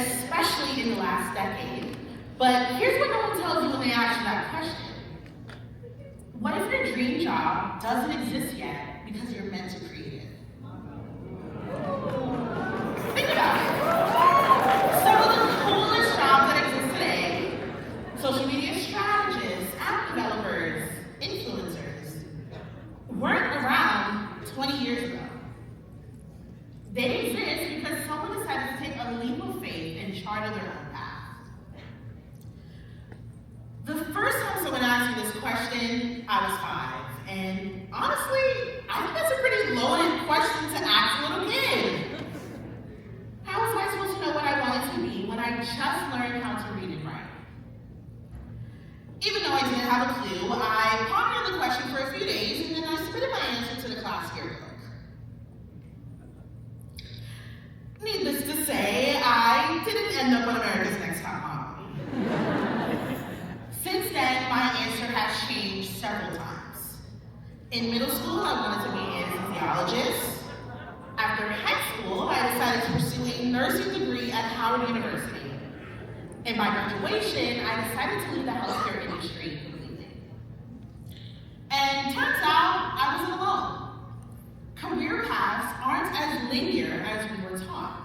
especially in the last decade. But here's what no one tells you when they ask you that question. What if your dream job doesn't exist yet because you're meant to create it? Think about it. Some of the coolest jobs that exist today, social media strategists, app developers, influencers, weren't around 20 years ago. They exist because someone decided to take a leap of faith and charted their own path. The first time someone asked me this question, I was 5. And honestly, I think that's a pretty loaded question to ask a little kid. How was I supposed to know what I wanted to be when I just learned how to read and write? Even though I didn't have a clue, I pondered on the question for a few days and then I submitted my answer to the class yearbook. Needless to say, I didn't end up on America's Next Top Model. Since then, my answer has changed several times. In middle school, I wanted to be an anesthesiologist. After high school, I decided to pursue a nursing degree at Howard University. And by graduation, I decided to leave the healthcare industry completely. And turns out, I wasn't alone. Career paths aren't as linear as we were taught.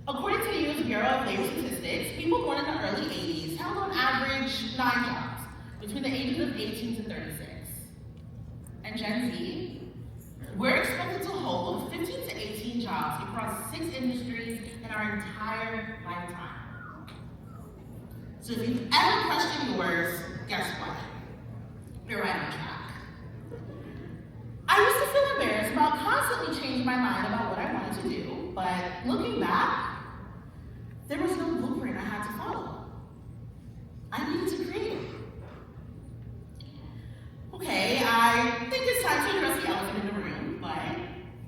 According to the U.S. Bureau of Labor Statistics, people born in the early 80s held on average 9 jobs between the ages of 18 to 36. And Gen Z, we're expected to hold 15 to 18 jobs across 6 industries in our entire lifetime. So if you've ever questioned yours, guess what? You're right on track. I used to feel embarrassed about constantly changing my mind about what I wanted to do, but looking back, there was no blueprint I had to follow. I needed to create it. Okay, I think it's time to address the elephant in the room, but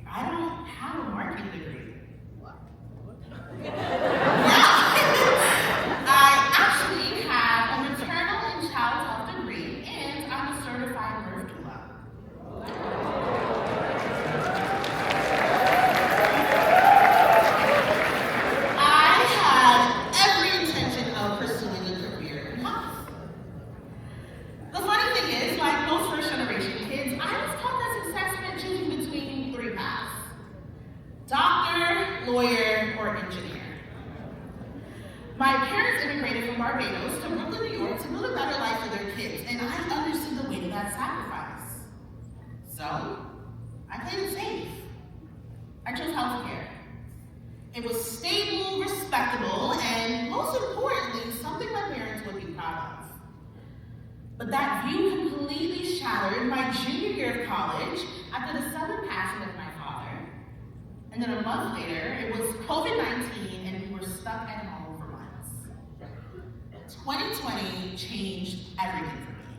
I don't have a marketing degree. I actually have a maternal and child health degree, and I'm a certified birth doula. I had every intention of pursuing a career in health. The funny thing is, like most first-generation kids, I was taught that success meant choosing between 3 paths: doctor, lawyer, or engineer. My parents immigrated from Barbados to Brooklyn, New York to build a better life for their kids, and I understood the weight of that sacrifice. So, I played it safe. I chose healthcare. It was stable, respectable, and most importantly, something my parents would be proud of. But that view completely shattered my junior year of college after the sudden passing of my father. And then a month later, it was COVID-19 and we were stuck at home for months. 2020 changed everything for me.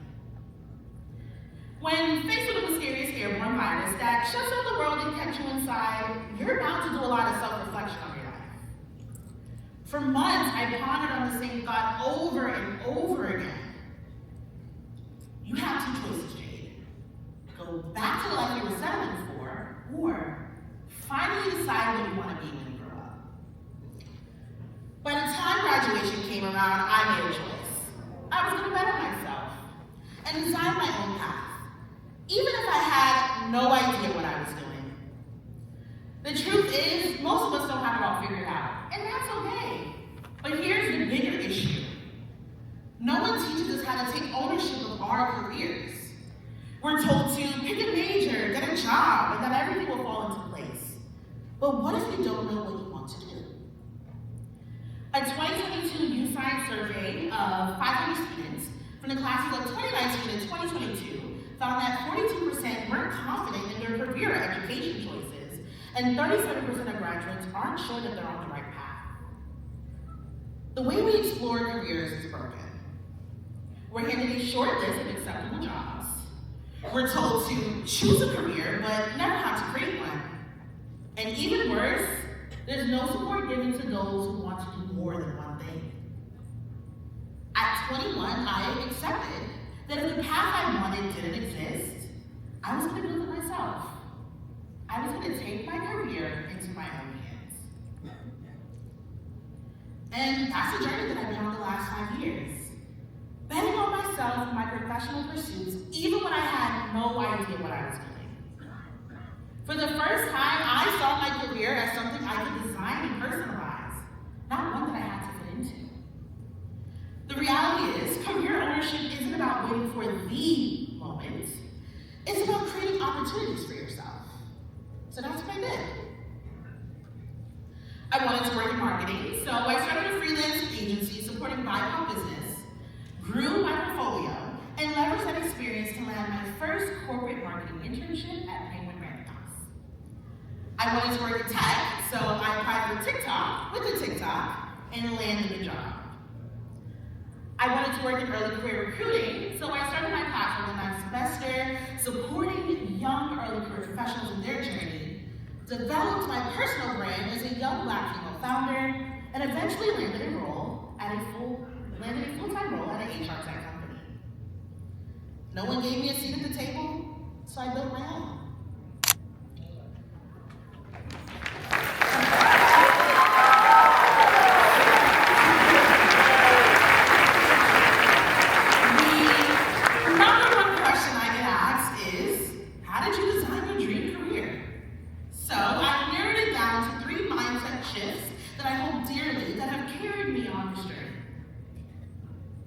When faced with a mysterious airborne virus that shuts out the world and kept you inside, you're about to do a lot of self-reflection on your life. For months, I pondered on the same thought over and over again. You have 2 choices, Jade. Go back to the life you were settling for, or finally decide what you want to be when you grow up. By the time graduation came around, I made a choice. I was going to better myself and design my own path, even if I had no idea what I was doing. The truth is, most of us don't have it all figured out, and that's okay. But here's the bigger issue. No one teaches us how to take ownership of our careers. We're told to pick a major, get a job, and that everything will fall into place. But what if you don't know what you want to do? A 2022 U Science survey of 500 students from the classes of 2019 and 2022 found that 42% weren't confident in their career or education choices, and 37% of graduates aren't sure that they're on the right path. The way we explore careers is broken. We're handed a short list of acceptable jobs. We're told to choose a career, but never how to create one. And even worse, there's no support given to those who want to do more than one thing. At 21, I accepted that if the path I wanted didn't exist, I was going to build it myself. I was going to take my career into my own hands. And that's the journey that I've been on the last 5 years. Betting on myself and my professional pursuits, even when I had no idea what I was doing. For the first time, I saw my career as something I could design and personalize, not one that I had to fit into. The reality is, career ownership isn't about waiting for the moment. It's about creating opportunities for yourself. So that's what I did. I wanted to work in marketing, so I started a freelance agency supporting BIPOC business, grew my portfolio, and leveraged that experience to land my first corporate marketing internship at Penguin Random House. I wanted to work in tech, so I applied for TikTok with a TikTok and landed the job. I wanted to work in early career recruiting, so I started my platform the next semester, supporting young early career professionals in their journey, developed my personal brand as a young Black female founder, and eventually landed a full-time role at an HR tech company. No one gave me a seat at the table, so I built my own.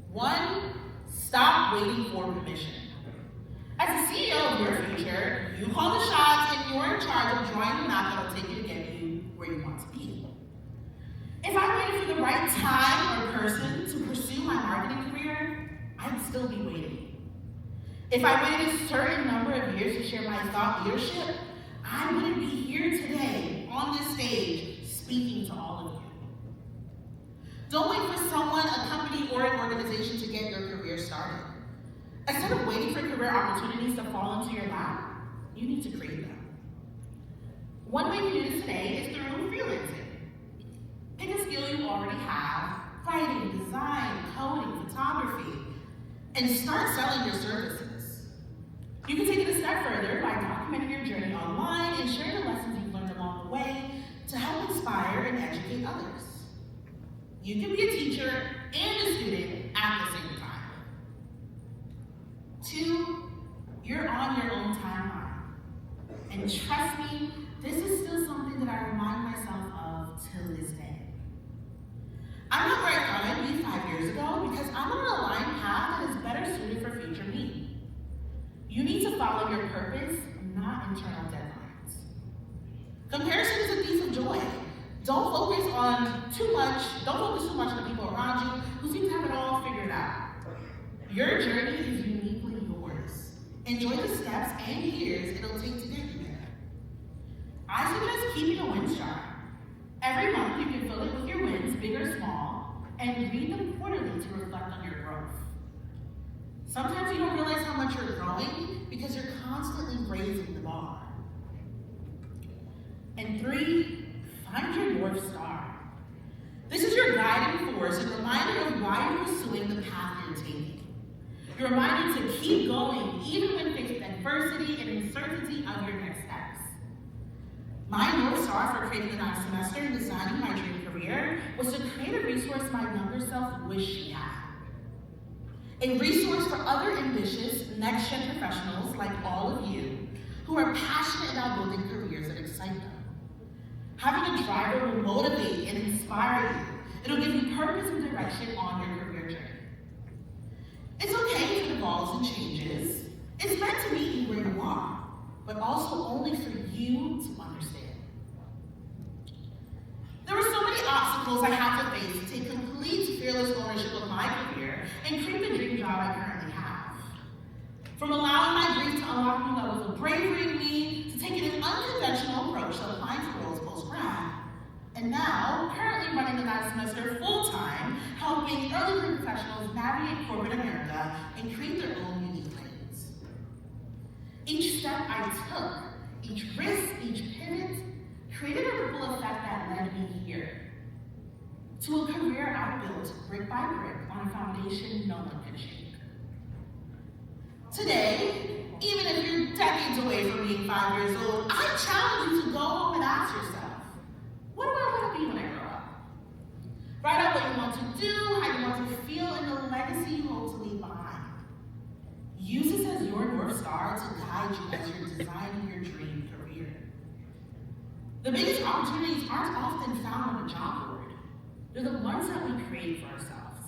One, stop waiting for permission. As a CEO of your future, you call the shots and you're in charge of drawing the map that'll take you to get you where you want to be. If I waited for the right time or person to pursue my marketing career, I'd still be waiting. If I waited a certain number of years to share my thought leadership, I wouldn't be here today on this stage speaking to all of you. Don't wait for someone, a company, or an organization to get your career started. Instead of waiting for career opportunities to fall into your lap, you need to create them. One way to do this today is through freelancing. Pick a skill you already have, writing, design, coding, photography, and start selling your services. You can take it a step further by documenting your journey online and sharing the lessons you've learned along the way to help inspire and educate others. You can be a teacher and a student at the same time. 2, you're on your own timeline. And trust me, this is still something that I remind myself of till this day. I'm not where I thought I'd be 5 years ago because I'm on an aligned path that is better suited for future me. You need to follow your purpose, not internal deadlines. Comparison is a thief of joy. Don't focus too much on the people around you who seem to have it all figured out. Your journey is uniquely yours. Enjoy the steps and years it'll take to get you there. I suggest keeping a wins jar. Every month you can fill it with your wins, big or small, and read them quarterly to reflect on your growth. Sometimes you don't realize how much you're growing because you're constantly raising the bar. And 3, find your North Star. This is your guiding force and reminder of why you're pursuing the path you're taking. Your reminder to keep going even when faced with adversity and uncertainty of your next steps. My North Star for creating the next semester and designing my dream career was to create a resource my younger self wished she had. A resource for other ambitious, next-gen professionals like all of you who are passionate about building careers that excite them. Having a driver will motivate and inspire you. It'll give you purpose and direction on your career journey. It's okay if it evolves and changes. It's meant to meet you where you are, but also only for you to understand. There were so many obstacles I had to face to take complete fearless ownership of my career and create the dream job I currently have. From allowing my grief to unlock new levels of bravery in me, to taking an unconventional approach to applying for roles post-grad, and now currently running the next semester full-time, helping early career professionals navigate corporate America and create their own unique lanes. Each step I took, each risk, each pivot, created a ripple effect that led me here. To a career I built brick by brick on a foundation no one could shake. Today, even if you're decades away from being 5 years old, I challenge you to go home and ask yourself, what do I want to be when I grow up? Write out what want to do, how you want to feel, and the legacy you hope to leave behind. Use this as your North Star to guide you as you're designing your dream career. The biggest opportunities aren't often found on a job board. They're the ones that we create for ourselves.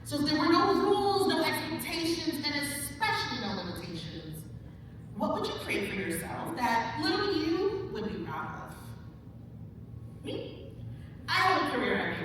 So if there were no rules, no expectations, and especially no limitations, what would you create for yourself that little you would be proud of? Me? I have a career